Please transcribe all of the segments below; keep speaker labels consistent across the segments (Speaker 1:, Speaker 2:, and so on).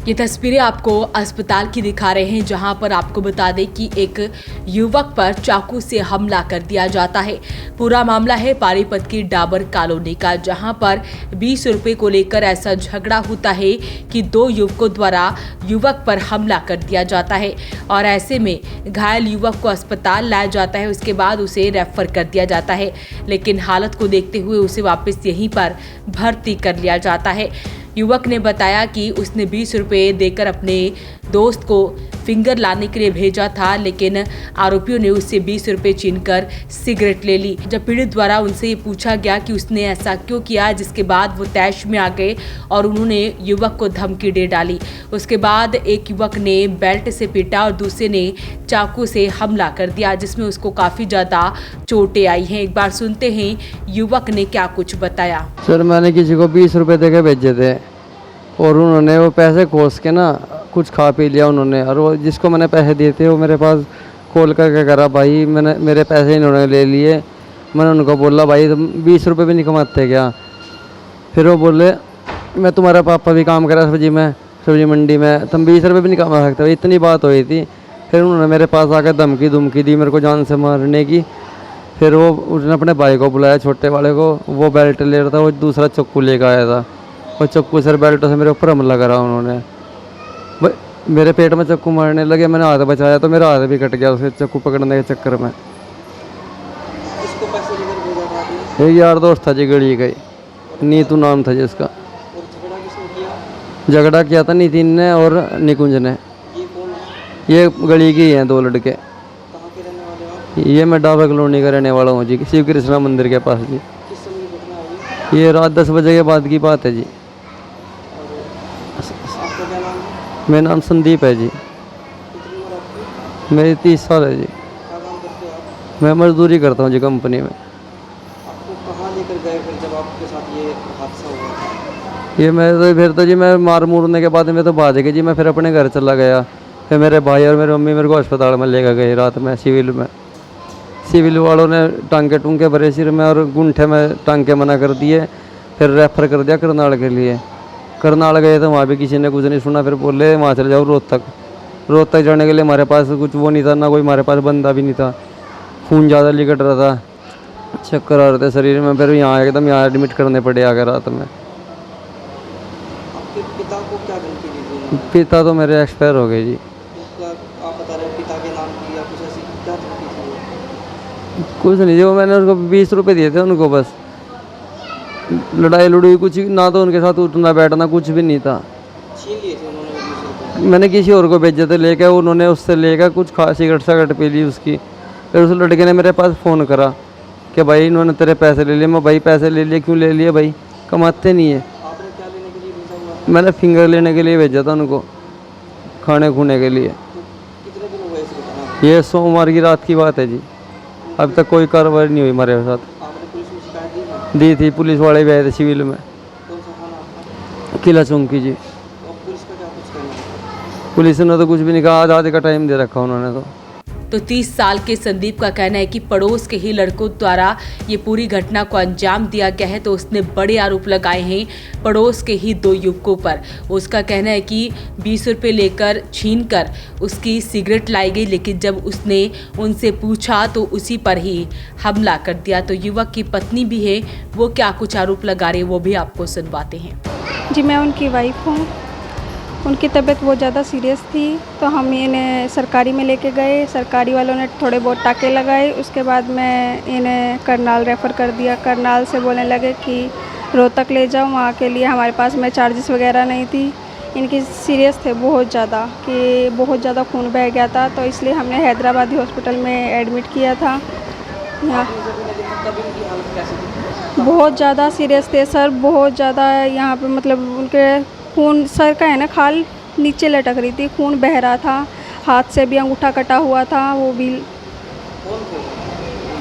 Speaker 1: ये तस्वीरें आपको अस्पताल की दिखा रहे हैं, जहां पर आपको बता दें कि एक युवक पर चाकू से हमला कर दिया जाता है। पूरा मामला है पानीपत की डाबर कॉलोनी का, जहां पर 20 रुपए को लेकर ऐसा झगड़ा होता है कि दो युवकों द्वारा युवक पर हमला कर दिया जाता है और ऐसे में घायल युवक को अस्पताल लाया जाता है। उसके बाद उसे रेफर कर दिया जाता है, लेकिन हालत को देखते हुए उसे वापस यहीं पर भर्ती कर लिया जाता है। युवक ने बताया कि उसने 20 रुपये देकर अपने दोस्त को फिंगर लाने के लिए भेजा था, लेकिन आरोपियों ने उससे 20 रुपये छीनकर सिगरेट ले ली। जब पीड़ित द्वारा उनसे ये पूछा गया कि उसने ऐसा क्यों किया, जिसके बाद वो तैश में आ गए और उन्होंने युवक को धमकी दे डाली। उसके बाद एक युवक ने बेल्ट से पीटा और दूसरे ने चाकू से हमला कर दिया, जिसमें उसको काफ़ी ज़्यादा चोटें आई हैं। एक बार सुनते हैं युवक ने क्या कुछ बताया।
Speaker 2: सर, मैंने किसी को 20 रुपये दे के भेजे थे और उन्होंने वो पैसे खोस के ना कुछ खा पी लिया उन्होंने, और वो जिसको मैंने पैसे दिए थे वो मेरे पास कॉल करके करा, भाई मेरे पैसे इन्होंने ले लिए। मैंने उनको बोला, भाई तुम 20 रुपये भी नहीं कमाते क्या? फिर वो बोले, मैं तुम्हारा पापा भी काम करा सब्जी मंडी में, तुम 20 रुपये भी नहीं कमा सकते। इतनी बात हुई थी। फिर उन्होंने मेरे पास आकर धमकी दी मेरे को जान से मारने की। फिर वो उसने अपने भाई को बुलाया, छोटे वाले को, वो बेल्ट ले रहा था, वो दूसरा चाकू लेकर आया था और चाकू सर बेल्ट से मेरे ऊपर हमला करा उन्होंने। मेरे पेट में चाकू मारने लगे, मैंने हाथ बचाया तो मेरा हाथ भी कट गया उसके चाकू पकड़ने के चक्कर में।
Speaker 3: इसको पैसे लेकर भेजा था आपने?
Speaker 2: एक यार दोस्त था जी, गली का ही, नीतू नाम था जिसका।
Speaker 3: और झगड़ा किसने किया?
Speaker 2: झगड़ा किया था नितिन ने और निकुंज ने।
Speaker 3: ये कौन है?
Speaker 2: ये गली के ही हैं, दो लड़के।
Speaker 3: कहाँ के रहने वाले हो आप?
Speaker 2: ये मैं डाबर कॉलोनी का रहने वाला हूँ जी, शिव कृष्णा मंदिर के पास जी।
Speaker 3: किस समय की घटना हुई?
Speaker 2: ये रात 10 बजे के बाद की बात है जी।
Speaker 3: आपका क्या नाम है?
Speaker 2: मेरा नाम संदीप है जी।
Speaker 3: कितनी उम्र आपकी?
Speaker 2: मेरी 30 साल है जी।
Speaker 3: क्या काम करते हो आप?
Speaker 2: मैं मजदूरी करता हूँ जी कंपनी में।
Speaker 3: आपको कहाँ लेकर गए फिर जब आपके साथ ये हादसा हुआ था?
Speaker 2: ये फिर तो जी मैं मार मूरने के बाद में तो भाग गई जी, मैं फिर अपने घर चला गया। फिर मेरे भाई और मेरी मम्मी मेरे को अस्पताल में लेकर गए रात में, सिविल वालों ने टांके टूंके भरे सिर में और गुंठे में टांके मना कर दिए। फिर रेफर कर दिया करनाल के लिए। करनाल गए तो वहाँ भी किसी ने कुछ नहीं सुना। फिर बोले वहाँ चले जाओ रोहतक जाने के लिए हमारे पास कुछ वो नहीं था, ना कोई हमारे पास बंदा भी नहीं था। खून ज़्यादा लिकट रहा था, चक्कर आ रहे थे शरीर में। फिर यहाँ एडमिट करने पड़े आगे रात में।
Speaker 3: आपके पिता को क्या धमकी दी थी उन्होंने?
Speaker 2: पिता तो मेरे एक्सपायर हो गए जी।
Speaker 3: उसका आप बता रहे हैं पिता के नाम की या कुछ ऐसी क्या धमकी थी वो?
Speaker 2: कुछ नहीं जी, वो मैंने उनको 20 रुपये दिए थे उनको, बस लड़ाई लुड़ाई कुछ ना तो उनके साथ उठना बैठना कुछ भी नहीं था।
Speaker 3: छीन लिए थे उन्होंने 20 रुपये?
Speaker 2: मैंने किसी और को भेजे थे लेकर, उन्होंने उससे लेकर कुछ सिगरेट पी ली उसकी। फिर उस लड़के ने मेरे पास फ़ोन करा कि भाई इन्होंने तेरे पैसे ले लिए। मैं, भाई पैसे ले लिए क्यों ले लिए भाई, कमाते नहीं है।
Speaker 3: आपने क्या लेने के लिए भेजा हुआ था?
Speaker 2: मैंने फिंगर लेने के लिए भेजा था उनको, खाने खूने के लिए।
Speaker 3: तो कितने दिन हुए इस घटना को?
Speaker 2: ये सोमवार की रात की बात है जी। अब तक कोई कार्रवाई नहीं हुई हमारे साथ।
Speaker 3: आपने पुलिस में शिकायत दी है?
Speaker 2: दी थी, पुलिस वाले भी आए थे सिविल में,
Speaker 3: कौन सा थाना आपका?
Speaker 2: किला चौंकी जी।
Speaker 3: और पुलिस का क्या कुछ कहना है?
Speaker 2: पुलिस ने तो कुछ भी नहीं कहा, आधे का टाइम दे रखा उन्होंने
Speaker 1: तो 30 साल के संदीप का कहना है कि पड़ोस के ही लड़कों द्वारा ये पूरी घटना को अंजाम दिया गया है। तो उसने बड़े आरोप लगाए हैं पड़ोस के ही दो युवकों पर। उसका कहना है कि 20 रुपये लेकर छीन कर उसकी सिगरेट लाई गई, लेकिन जब उसने उनसे पूछा तो उसी पर ही हमला कर दिया। तो युवक की पत्नी भी है, वो क्या कुछ आरोप लगा रही है वो भी आपको सुनवाते हैं।
Speaker 4: जी, मैं उनकी वाइफ हूँ। उनकी तबीयत बहुत ज़्यादा सीरियस थी, तो हम इन्हें सरकारी में लेके गए। सरकारी वालों ने थोड़े बहुत टाँके लगाए। उसके बाद मैं इन्हें करनाल रेफ़र कर दिया। करनाल से बोलने लगे कि रोहतक ले जाओ, वहाँ के लिए हमारे पास में चार्जेस वगैरह नहीं थी। इनकी सीरियस थे बहुत ज़्यादा, कि बहुत ज़्यादा खून बह गया था, तो इसलिए हमने हैदराबादी हॉस्पिटल में एडमिट किया था। यहाँ
Speaker 3: तब इनकी हालत कैसी थी?
Speaker 4: बहुत ज़्यादा सीरियस थे सर, बहुत ज़्यादा। यहाँ पे मतलब उनके खून, सर का है ना खाल नीचे लटक रही थी, खून बह रहा था। हाथ से भी अंगूठा कटा हुआ था। वो भी
Speaker 3: कौन थे?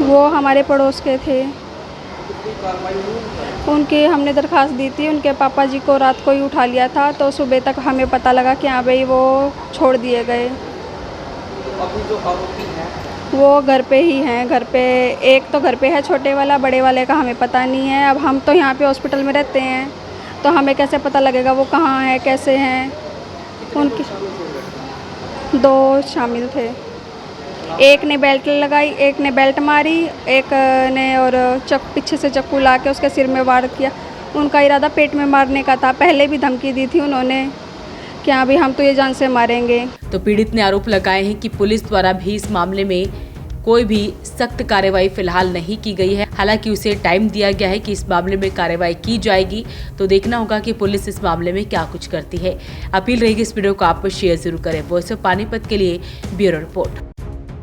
Speaker 4: वो हमारे पड़ोस के थे।
Speaker 3: कितनी कार्रवाई हुई उन पर?
Speaker 4: उनकी हमने दरख्वास्त दी थी। उनके पापा जी को रात को ही उठा लिया था, तो सुबह तक हमें पता लगा कि हाँ भाई वो छोड़ दिए गए।
Speaker 3: तो अभी जो आरोपी हैं
Speaker 4: वो घर पे ही हैं। घर पे एक तो घर पे है छोटे वाला, बड़े वाले का हमें पता नहीं है। अब हम तो यहाँ पे हॉस्पिटल में रहते हैं, तो हमें कैसे पता लगेगा वो कहाँ है, कैसे हैं। उनकी 2 शामिल थे। एक ने बेल्ट लगाई, एक ने बेल्ट मारी, एक ने और पीछे से चाकू ला के उसके सिर में वार किया। उनका इरादा पेट में मारने का था। पहले भी धमकी दी थी उन्होंने कि हाँ भी हम तो ये जान से मारेंगे।
Speaker 1: तो पीड़ित ने आरोप लगाए हैं कि पुलिस द्वारा भी इस मामले में कोई भी सख्त कार्रवाई फिलहाल नहीं की गई है। हालांकि उसे टाइम दिया गया है कि इस मामले में कार्रवाई की जाएगी, तो देखना होगा कि पुलिस इस मामले में क्या कुछ करती है। अपील रहेगी इस वीडियो को आप शेयर जरूर करें। वॉइस ऑफ पानीपत के लिए ब्यूरो रिपोर्ट।